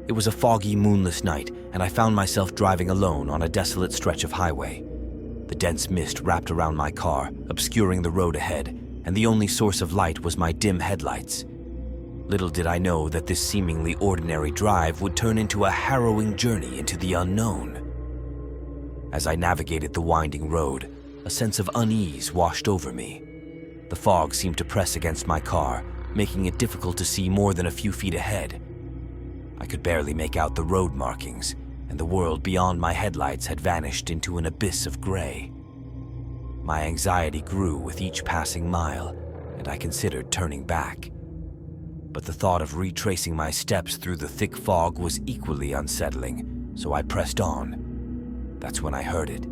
It was a foggy, moonless night, and I found myself driving alone on a desolate stretch of highway. The dense mist wrapped around my car, obscuring the road ahead, and the only source of light was my dim headlights. Little did I know that this seemingly ordinary drive would turn into a harrowing journey into the unknown. As I navigated the winding road, a sense of unease washed over me. The fog seemed to press against my car, making it difficult to see more than a few feet ahead. I could barely make out the road markings, and the world beyond my headlights had vanished into an abyss of gray. My anxiety grew with each passing mile, and I considered turning back. But the thought of retracing my steps through the thick fog was equally unsettling, so I pressed on. That's when I heard it,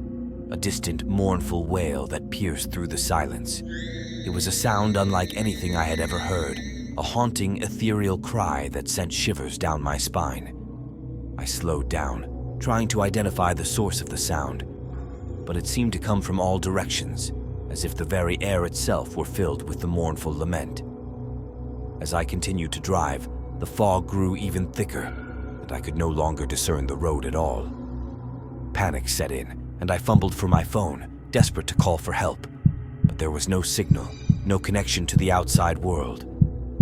a distant, mournful wail that pierced through the silence. It was a sound unlike anything I had ever heard, a haunting, ethereal cry that sent shivers down my spine. I slowed down, trying to identify the source of the sound, but it seemed to come from all directions, as if the very air itself were filled with the mournful lament. As I continued to drive, the fog grew even thicker, and I could no longer discern the road at all. Panic set in, and I fumbled for my phone, desperate to call for help. But there was no signal, no connection to the outside world.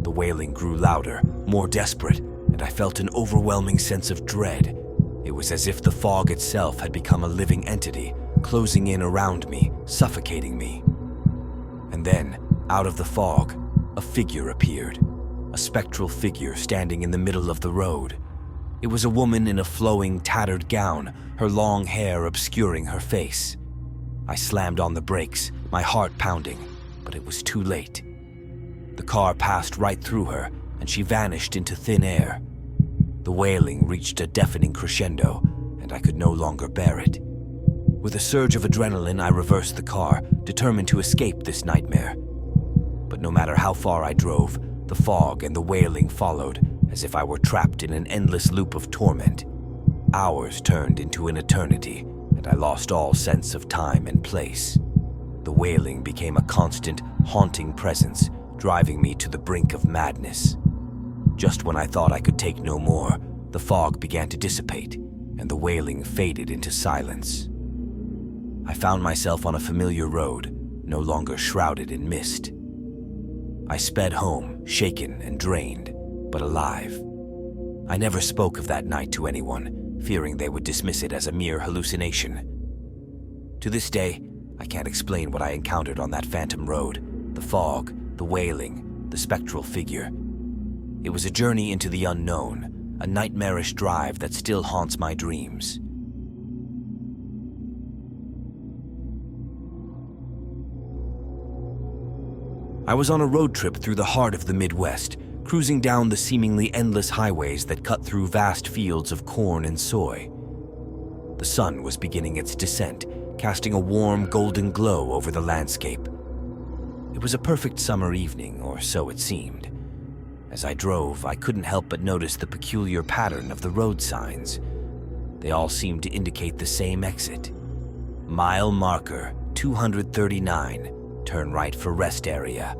The wailing grew louder, more desperate, and I felt an overwhelming sense of dread. It was as if the fog itself had become a living entity, closing in around me, suffocating me. And then, out of the fog, a figure appeared, a spectral figure standing in the middle of the road. It was a woman in a flowing, tattered gown, her long hair obscuring her face. I slammed on the brakes, my heart pounding, but it was too late. The car passed right through her, and she vanished into thin air. The wailing reached a deafening crescendo, and I could no longer bear it. With a surge of adrenaline, I reversed the car, determined to escape this nightmare. But no matter how far I drove, the fog and the wailing followed, as if I were trapped in an endless loop of torment. Hours turned into an eternity, and I lost all sense of time and place. The wailing became a constant, haunting presence, driving me to the brink of madness. Just when I thought I could take no more, the fog began to dissipate, and the wailing faded into silence. I found myself on a familiar road, no longer shrouded in mist. I sped home, shaken and drained, but alive. I never spoke of that night to anyone, fearing they would dismiss it as a mere hallucination. To this day, I can't explain what I encountered on that phantom road, the fog, the wailing, the spectral figure. It was a journey into the unknown, a nightmarish drive that still haunts my dreams. I was on a road trip through the heart of the Midwest, cruising down the seemingly endless highways that cut through vast fields of corn and soy. The sun was beginning its descent, casting a warm, golden glow over the landscape. It was a perfect summer evening, or so it seemed. As I drove, I couldn't help but notice the peculiar pattern of the road signs. They all seemed to indicate the same exit. Mile marker 239, turn right for rest area.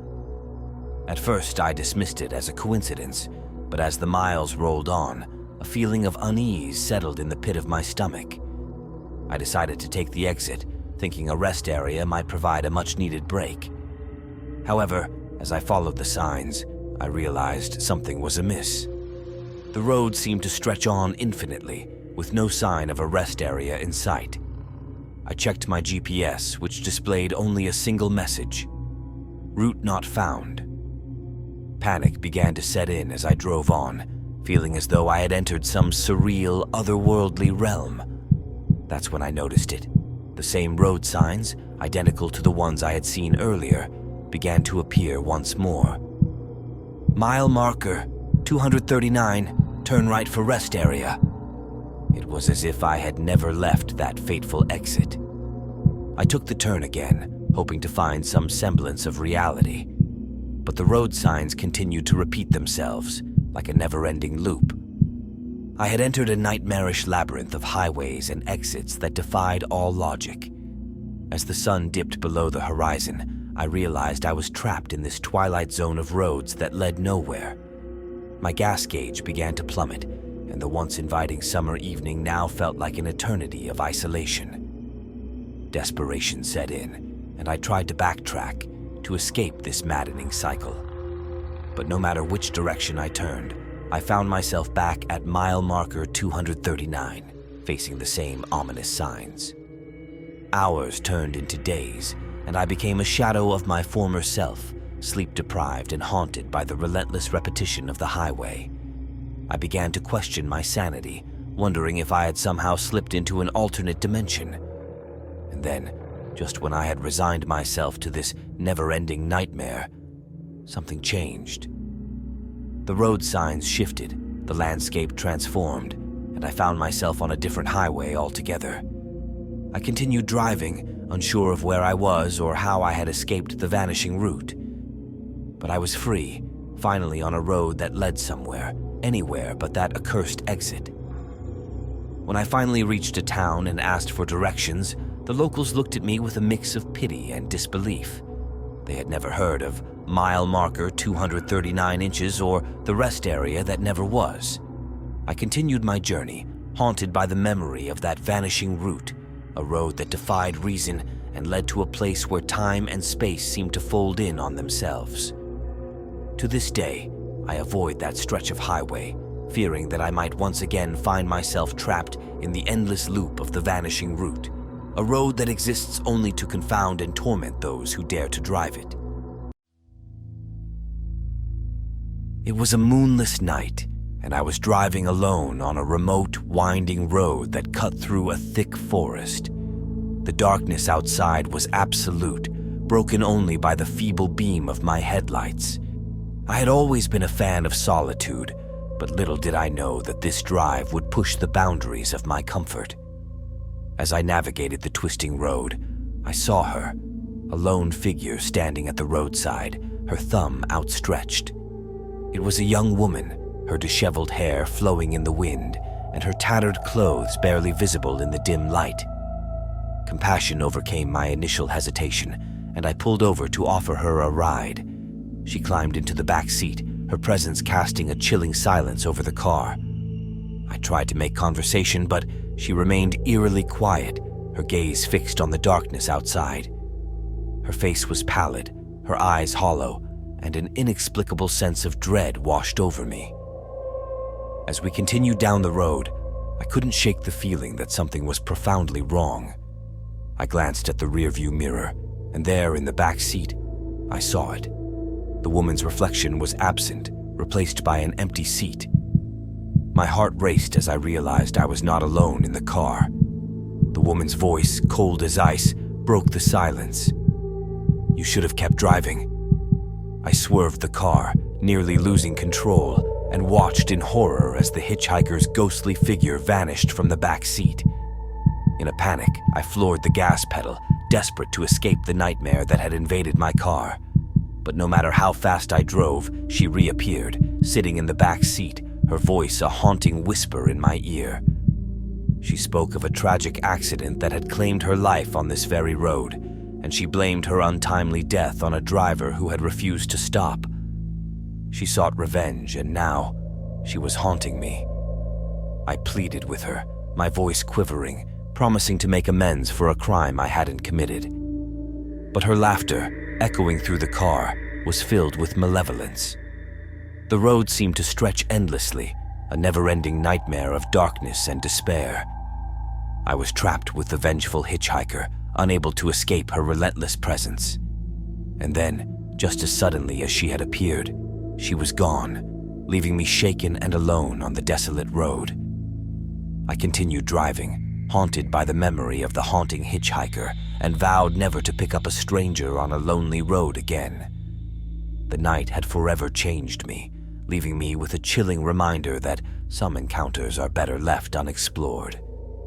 At first, I dismissed it as a coincidence, but as the miles rolled on, a feeling of unease settled in the pit of my stomach. I decided to take the exit, thinking a rest area might provide a much-needed break. However, as I followed the signs, I realized something was amiss. The road seemed to stretch on infinitely, with no sign of a rest area in sight. I checked my GPS, which displayed only a single message: route not found. Panic began to set in as I drove on, feeling as though I had entered some surreal, otherworldly realm. That's when I noticed it. The same road signs, identical to the ones I had seen earlier, began to appear once more. Mile marker 239, turn right for rest area. It was as if I had never left that fateful exit. I took the turn again, hoping to find some semblance of reality. But the road signs continued to repeat themselves, like a never-ending loop. I had entered a nightmarish labyrinth of highways and exits that defied all logic. As the sun dipped below the horizon, I realized I was trapped in this twilight zone of roads that led nowhere. My gas gauge began to plummet, and and the once inviting summer evening now felt like an eternity of isolation. Desperation set in, and I tried to backtrack to escape this maddening cycle. But no matter which direction I turned, I found myself back at mile marker 239, facing the same ominous signs. Hours turned into days, and I became a shadow of my former self, sleep-deprived and haunted by the relentless repetition of the highway. I began to question my sanity, wondering if I had somehow slipped into an alternate dimension. And then, just when I had resigned myself to this never-ending nightmare, something changed. The road signs shifted, the landscape transformed, and I found myself on a different highway altogether. I continued driving, unsure of where I was or how I had escaped the vanishing route. But I was free, finally on a road that led somewhere, anywhere but that accursed exit. When I finally reached a town and asked for directions, the locals looked at me with a mix of pity and disbelief. They had never heard of mile marker 239 inches or the rest area that never was. I continued my journey, haunted by the memory of that vanishing route, a road that defied reason and led to a place where time and space seemed to fold in on themselves. To this day, I avoid that stretch of highway, fearing that I might once again find myself trapped in the endless loop of the vanishing route, a road that exists only to confound and torment those who dare to drive it. It was a moonless night, and I was driving alone on a remote, winding road that cut through a thick forest. The darkness outside was absolute, broken only by the feeble beam of my headlights. I had always been a fan of solitude, but little did I know that this drive would push the boundaries of my comfort. As I navigated the twisting road, I saw her, a lone figure standing at the roadside, her thumb outstretched. It was a young woman, her disheveled hair flowing in the wind, and her tattered clothes barely visible in the dim light. Compassion overcame my initial hesitation, and I pulled over to offer her a ride. She climbed into the back seat, her presence casting a chilling silence over the car. I tried to make conversation, but she remained eerily quiet, her gaze fixed on the darkness outside. Her face was pallid, her eyes hollow, and an inexplicable sense of dread washed over me. As we continued down the road, I couldn't shake the feeling that something was profoundly wrong. I glanced at the rearview mirror, and there in the back seat, I saw it. The woman's reflection was absent, replaced by an empty seat. My heart raced as I realized I was not alone in the car. The woman's voice, cold as ice, broke the silence. "You should have kept driving." I swerved the car, nearly losing control, and watched in horror as the hitchhiker's ghostly figure vanished from the back seat. In a panic, I floored the gas pedal, desperate to escape the nightmare that had invaded my car. But no matter how fast I drove, she reappeared, sitting in the back seat, her voice a haunting whisper in my ear. She spoke of a tragic accident that had claimed her life on this very road, and she blamed her untimely death on a driver who had refused to stop. She sought revenge, and now she was haunting me. I pleaded with her, my voice quivering, promising to make amends for a crime I hadn't committed. But her laughter, echoing through the car, was filled with malevolence. The road seemed to stretch endlessly, a never-ending nightmare of darkness and despair. I was trapped with the vengeful hitchhiker, unable to escape her relentless presence. And then, just as suddenly as she had appeared, she was gone, leaving me shaken and alone on the desolate road. I continued driving, haunted by the memory of the haunting hitchhiker, and vowed never to pick up a stranger on a lonely road again. The night had forever changed me, leaving me with a chilling reminder that some encounters are better left unexplored.